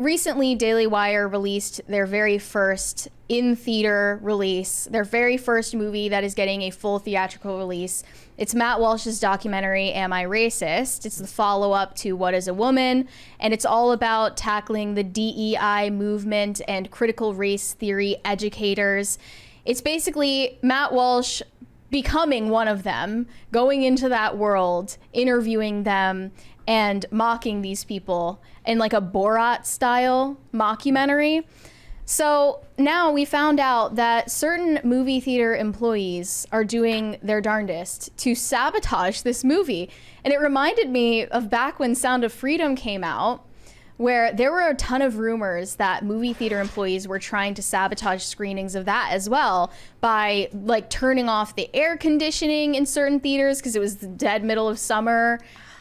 recently Daily Wire released their very first in-theater release, their very first movie that is getting a full theatrical release. It's Matt Walsh's documentary, Am I Racist? It's the follow-up to What is a Woman? And it's all about tackling the DEI movement and critical race theory educators. It's basically Matt Walsh becoming one of them, going into that world, interviewing them, and mocking these people in like a Borat style mockumentary. So now we found out that certain movie theater employees are doing their darndest to sabotage this movie. And it reminded me of back when Sound of Freedom came out, where there were a ton of rumors that movie theater employees were trying to sabotage screenings of that as well by like turning off the air conditioning in certain theaters because it was the dead middle of summer.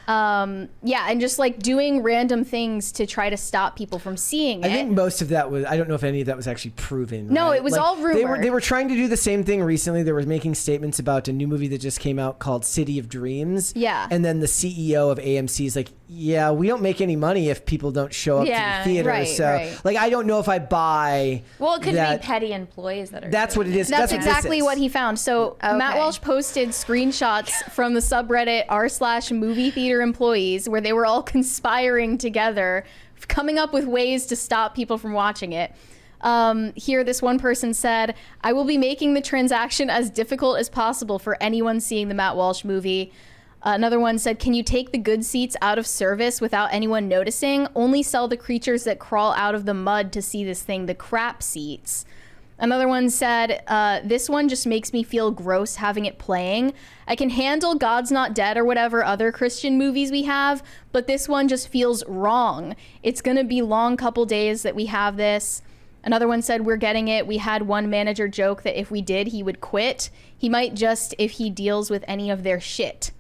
Yeah, and just like doing random things to try to stop people from seeing it. I think most of that was, I don't know if any of that was actually proven. No, right? it was all rumor. They were trying to do the same thing recently. They were making statements about a new movie that just came out called City of Dreams. Yeah. And then the CEO of AMC is like, yeah, we don't make any money if people don't show up to the theater. Right, so right. like, I don't know if I buy Well, it could that. be petty employees that are That's what it is. That's exactly what he found. So Matt Okay. Walsh posted screenshots from the subreddit r/movie theater employees where they were all conspiring together, coming up with ways to stop people from watching it. Here, this one person said, I will be making the transaction as difficult as possible for anyone seeing the Matt Walsh movie. Another one said, can you take the good seats out of service without anyone noticing? Only sell the creatures that crawl out of the mud to see this thing, the crap seats. Another one said, this one just makes me feel gross having it playing. I can handle God's Not Dead or whatever other Christian movies we have, but this one just feels wrong. It's going to be long couple days that we have this. Another one said, we're getting it. We had one manager joke that if we did, he would quit. He might just if he deals with any of their shit.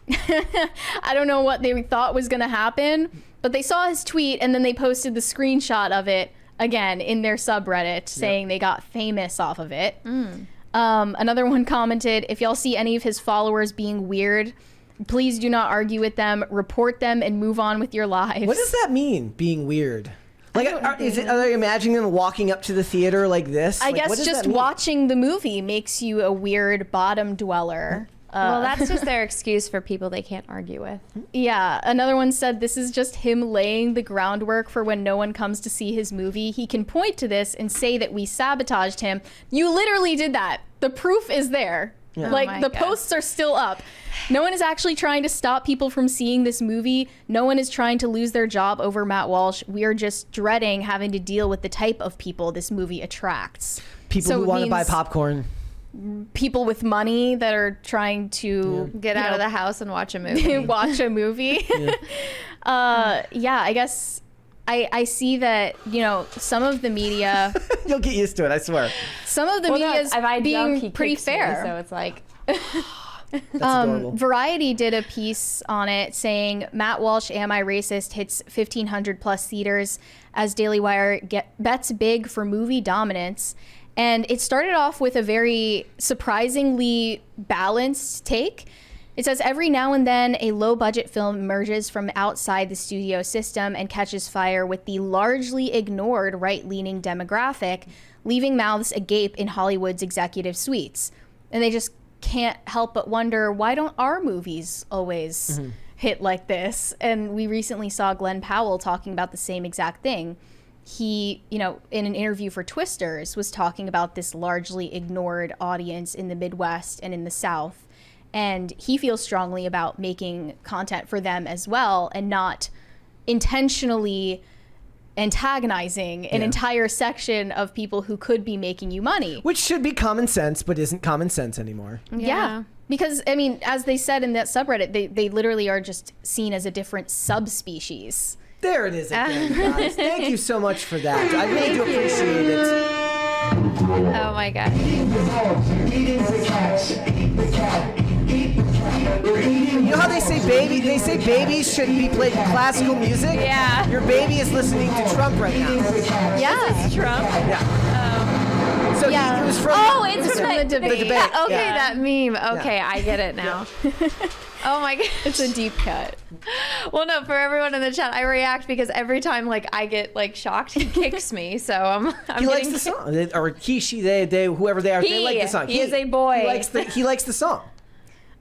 I don't know what they thought was going to happen, but they saw his tweet and then they posted the screenshot of it again in their subreddit saying they got famous off of it. Another one commented, if y'all see any of his followers being weird, please do not argue with them, report them, and move on with your lives. What does that mean, being weird? Like, are they imagining them walking up to the theater like this? I Like, guess what does just that mean? watching the movie makes you a weird bottom dweller. Well, that's just their excuse for people they can't argue with. Yeah, another one said this is just him laying the groundwork for when no one comes to see his movie. He can point to this and say that we sabotaged him. You literally did that. The proof is there. Yeah. Like, Oh my the God. posts are still up. No one is actually trying to stop people from seeing this movie. No one is trying to lose their job over Matt Walsh. We are just dreading having to deal with the type of people this movie attracts. People So who it want to buy means popcorn. People with money that are trying to Get out of the house and watch a movie. watch a movie. Yeah, I guess I see that, you know, some of the media, You'll get used to it, I swear. some of the Well, no, media is if I dunk, he being pretty kicks me, fair. so it's like, That's adorable. Variety did a piece on it saying Matt Walsh, Am I Racist? Hits 1,500 plus theaters as Daily Wire bets big for movie dominance. And it started off with a very surprisingly balanced take. It says, every now and then a low budget film emerges from outside the studio system and catches fire with the largely ignored right-leaning demographic, leaving mouths agape in Hollywood's executive suites. And they just can't help but wonder, why don't our movies always hit like this? And we recently saw Glenn Powell talking about the same exact thing. He, you know, in an interview for Twisters, was talking about this largely ignored audience in the Midwest and in the South. And he feels strongly about making content for them as well and not intentionally antagonizing an entire section of people who could be making you money. Which should be common sense, but isn't common sense anymore. Yeah. Because, I mean, as they said in that subreddit, they literally are just seen as a different subspecies. There it is again, guys. Thank you so much for that. I really do appreciate it. oh my God. You know how they say baby? They say babies should be played classical music? Yeah. Your baby is listening to Trump right now. Yeah. Trump. Yeah. So Yeah. he was from. Oh, it's from the debate. Okay, Yeah. that meme. Okay, I get it now. Oh my god. It's a deep cut. Well, no, for everyone in the chat, I react because every time like I get like shocked, he kicks me. So I'm He likes getting the song, or he, she, they, whoever they are. They like the song. He is a boy. He likes the song.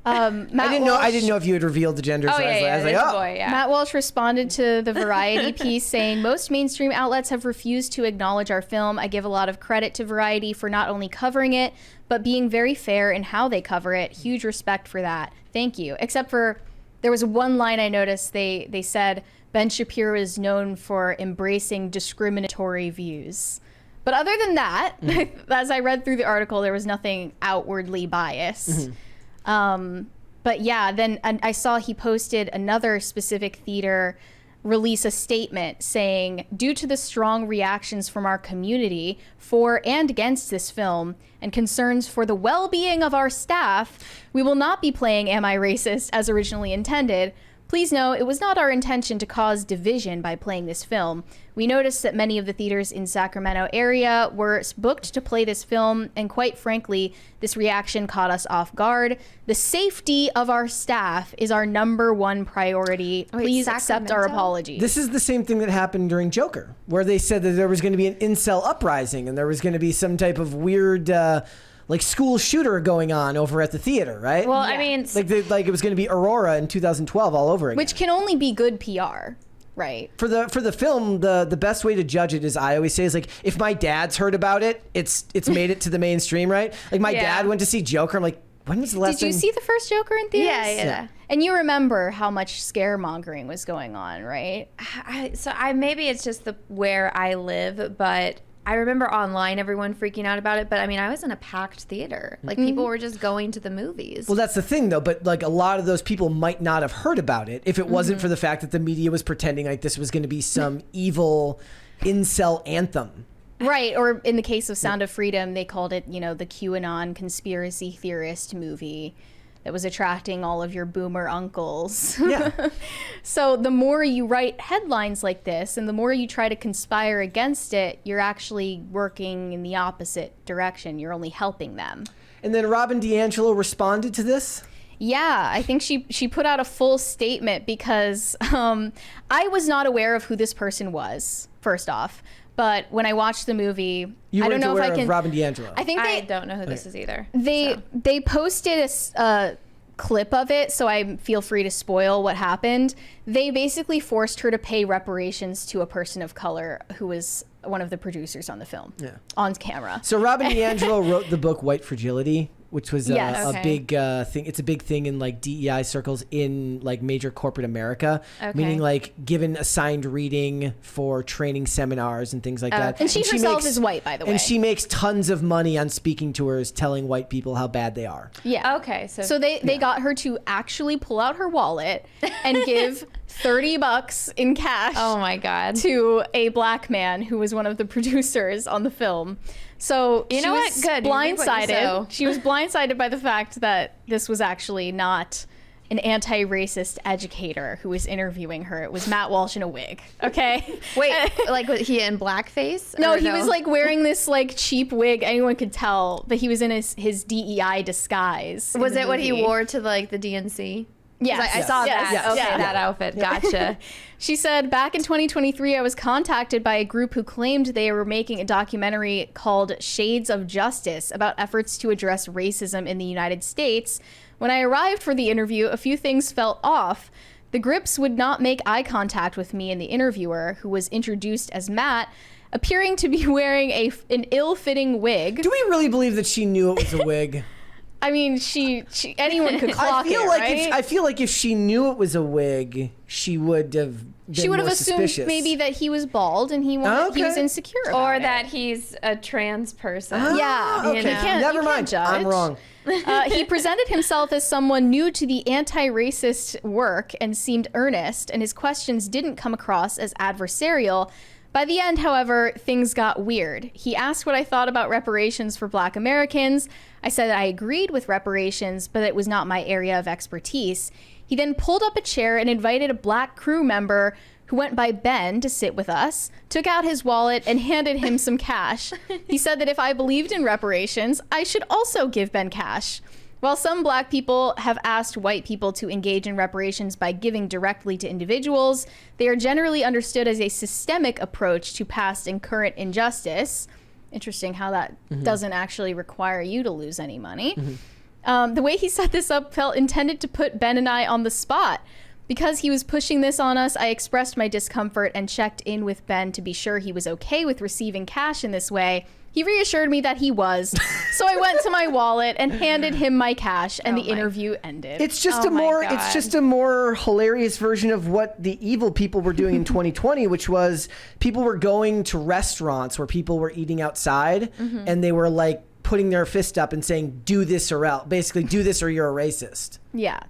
Matt I didn't know. I Walsh- didn't know if you had revealed the gender. Oh So yeah, I was it's like, a oh. boy. Yeah. Matt Walsh responded to the Variety piece saying, most mainstream outlets have refused to acknowledge our film. I give a lot of credit to Variety for not only covering it, but being very fair in how they cover it. Huge respect for that. Thank you. Except for, there was one line I noticed. They said, Ben Shapiro is known for embracing discriminatory views. But other than that, as I read through the article, there was nothing outwardly biased. But yeah, then I saw he posted another specific theater release a statement saying, due to the strong reactions from our community for and against this film and concerns for the well-being of our staff, we will not be playing Am I Racist as originally intended. Please know it was not our intention to cause division by playing this film. We noticed that many of the theaters in Sacramento area were booked to play this film, and quite frankly, this reaction caught us off guard. The safety of our staff is our #1 priority. Wait, Please accept our Sacramento? apologies. This is the same thing that happened during Joker, where they said that there was going to be an incel uprising and there was going to be some type of weird, like school shooter going on over at the theater, right? Well, Yeah. I mean, like it was going to be Aurora in 2012 all over again. Which can only be good PR, right? For the film, the best way to judge it is, I always say, is like, if my dad's heard about it, it's made it to the mainstream, right? Like my Yeah. dad went to see Joker. I'm like, when was the last Did you time? see the first Joker in theaters? yeah. And you remember how much scaremongering was going on, right? Maybe it's just where I live, but I remember online everyone freaking out about it. But I mean, I was in a packed theater. Like people were just going to the movies. Well, that's the thing, though. But like a lot of those people might not have heard about it if it wasn't for the fact that the media was pretending like this was going to be some evil incel anthem. Right, or in the case of Sound of Freedom, they called it, the QAnon conspiracy theorist movie that was attracting all of your boomer uncles. Yeah. So the more you write headlines like this and the more you try to conspire against it, you're actually working in the opposite direction. You're only helping them. And then Robin DiAngelo responded to this. Yeah, I think she put out a full statement because I was not aware of who this person was, first off. But when I watched the movie, You I don't weren't know if aware I can. of Robin DiAngelo. I think I they don't know who this is either. they posted a clip of it, so I feel free to spoil what happened. They basically forced her to pay reparations to a person of color who was one of the producers on the film, on camera. So Robin DiAngelo wrote the book White Fragility, which was Yes. a Okay. big thing. It's a big thing in like DEI circles in like major corporate America, Okay. meaning like given assigned reading for training seminars and things like that. And she herself makes- is white, by the way. And she makes tons of money on speaking tours telling white people how bad they are. Yeah. Okay, So they got her to actually pull out her wallet and give $30 in cash. Oh my god. To a black man who was one of the producers on the film. So You she know was what? Good. You reap what you blindsided. sow. She was blindsided by the fact that this was actually not an anti-racist educator who was interviewing her. It was Matt Walsh in a wig. Okay. Wait, like was he in blackface? No, Or he was like wearing this like cheap wig. Anyone could tell, but he was in his DEI disguise. in Was the it what he movie. wore to like the DNC? 'Cause Yes. I saw Yes. that. Yes. Okay, Yeah. that outfit. Gotcha. She said, back in 2023, I was contacted by a group who claimed they were making a documentary called Shades of Justice about efforts to address racism in the United States. When I arrived for the interview, a few things felt off. The grips would not make eye contact with me and the interviewer, who was introduced as Matt, appearing to be wearing an ill-fitting wig. Do we really believe that she knew it was a wig? I mean, she anyone could clock I feel it, like right? I feel like if she knew it was a wig, she would have been She would have more assumed suspicious. maybe that he was bald and he was Okay. insecure about Or it. that he's a trans person. Yeah, okay. you know. Never You can't mind. judge. I'm wrong. He presented himself as someone new to the anti-racist work and seemed earnest, and his questions didn't come across as adversarial. By the end, however, things got weird. He asked what I thought about reparations for Black Americans. I said I agreed with reparations, but it was not my area of expertise. He then pulled up a chair and invited a black crew member who who went by Ben to sit with us, took out his wallet and handed him some cash. He said that if I believed in reparations, I should also give Ben cash. While some black people have asked white people to engage in reparations by giving directly to individuals, they are generally understood as a systemic approach to past and current injustice. Interesting how that doesn't actually require you to lose any money. The way he set this up felt intended to put Ben and I on the spot. Because he was pushing this on us, I expressed my discomfort and checked in with Ben to be sure he was okay with receiving cash in this way. He reassured me that he was. So I went to my wallet and handed him my cash, and the interview ended. It's just it's just a more hilarious version of what the evil people were doing in 2020, which was people were going to restaurants where people were eating outside, and they were like putting their fist up and saying, do this or else. Basically, do this or you're a racist. Yeah.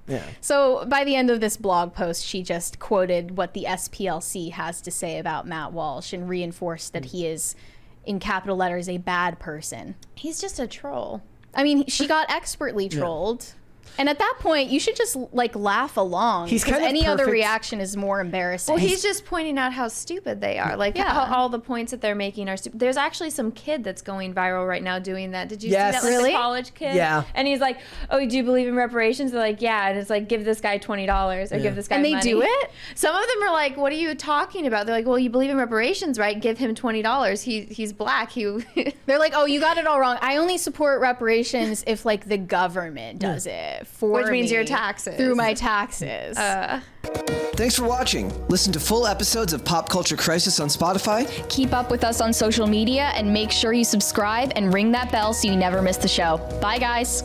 So by the end of this blog post, she just quoted what the SPLC has to say about Matt Walsh and reinforced that he is, in capital letters, a bad person. He's just a troll. I mean, she got expertly trolled. And at that point, you should just like laugh along. He's kind of any other perfect. reaction is more embarrassing. Well, he's just pointing out how stupid they are. Like how all the points that they're making are stupid. There's actually some kid that's going viral right now doing that. Did you see that? Like Really? the college kid? Yeah. And he's like, "Oh, do you believe in reparations?" They're like, "Yeah." And it's like, "Give this guy $20 or give this guy money." And they do it? Some of them are like, "What are you talking about?" They're like, "Well, you believe in reparations, right? Give him $20. He's black. They're like, "Oh, you got it all wrong. I only support reparations if like the government does it for Which means me your taxes. through my taxes." Thanks for watching. Listen to full episodes of Pop Culture Crisis on Spotify. Keep up with us on social media and make sure you subscribe and ring that bell so you never miss the show. Bye, guys.